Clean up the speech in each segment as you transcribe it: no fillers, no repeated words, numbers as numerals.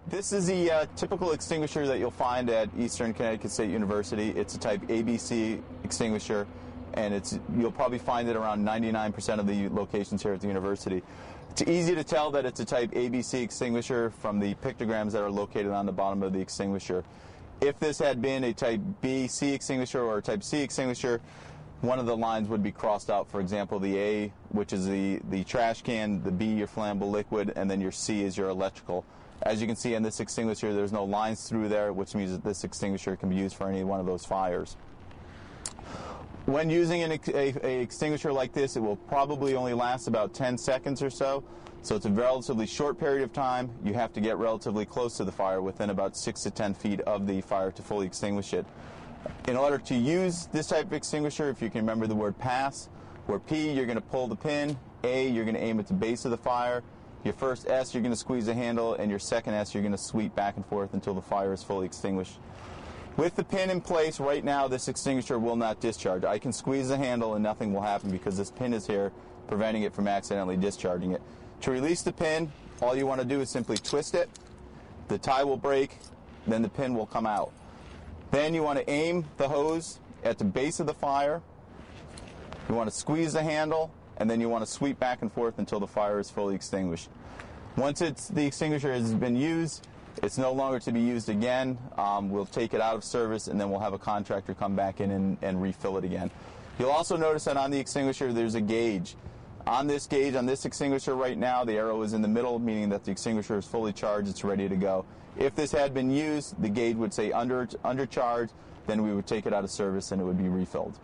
This is the typical extinguisher that you'll find at Eastern Connecticut State University. It's a type ABC extinguisher, and you'll probably find it around 99% of the locations here at the university. It's easy to tell that it's a type ABC extinguisher from the pictograms that are located on the bottom of the extinguisher. If this had been a type BC extinguisher or a type C extinguisher, one of the lines would be crossed out. For example, the A, which is the trash can, the B, your flammable liquid, and then your C is your electrical. As you can see in this extinguisher, there's no lines through there, which means that this extinguisher can be used for any one of those fires. When using an extinguisher like this, it will probably only last about 10 seconds or so. So it's a relatively short period of time. You have to get relatively close to the fire, within about 6 to 10 feet of the fire, to fully extinguish it. In order to use this type of extinguisher, if you can remember the word pass, where P, you're going to pull the pin, A, you're going to aim at the base of the fire, your first S, you're going to squeeze the handle, and your second S, you're going to sweep back and forth until the fire is fully extinguished. With the pin in place right now, this extinguisher will not discharge. I can squeeze the handle and nothing will happen because this pin is here, preventing it from accidentally discharging it. To release the pin, all you want to do is simply twist it. The tie will break, then the pin will come out. Then you want to aim the hose at the base of the fire. You want to squeeze the handle, and then you want to sweep back and forth until the fire is fully extinguished. Once the extinguisher has been used, it's no longer to be used again. We'll take it out of service, and then we'll have a contractor come back in and refill it again. You'll also notice that on the extinguisher there's a gauge. On this gauge, on this extinguisher right now, the arrow is in the middle, meaning that the extinguisher is fully charged, it's ready to go. If this had been used, the gauge would say undercharged, then we would take it out of service and it would be refilled.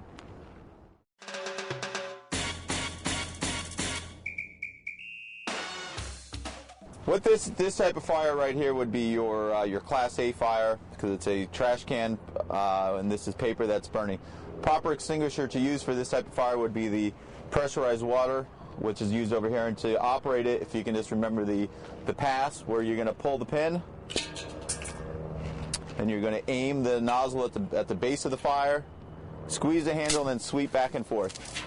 What this type of fire right here would be your Class A fire, because it's a trash can, and this is paper that's burning. Proper extinguisher to use for this type of fire would be the pressurized water, which is used over here. And to operate it, if you can just remember the pass, where you're going to pull the pin, and you're going to aim the nozzle at the base of the fire, squeeze the handle, and then sweep back and forth.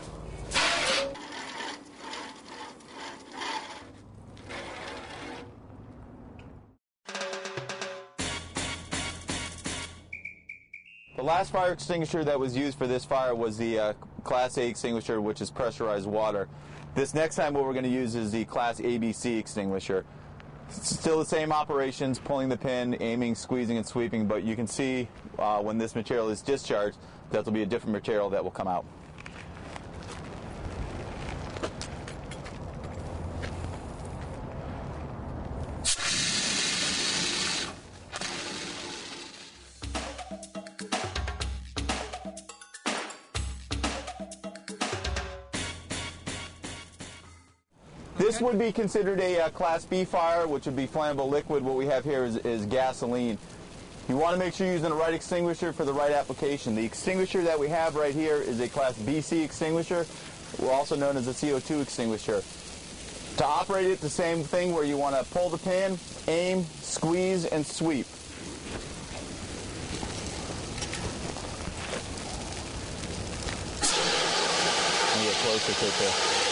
The last fire extinguisher that was used for this fire was the Class A extinguisher, which is pressurized water. This next time what we're going to use is the Class ABC extinguisher. It's still the same operations, pulling the pin, aiming, squeezing, and sweeping, but you can see when this material is discharged that there'll be a different material that will come out. This would be considered a Class B fire, which would be flammable liquid. What we have here is gasoline. You want to make sure you're using the right extinguisher for the right application. The extinguisher that we have right here is a Class BC extinguisher, also known as a CO2 extinguisher. To operate it, the same thing, where you want to pull the pin, aim, squeeze, and sweep. Let me get closer to it.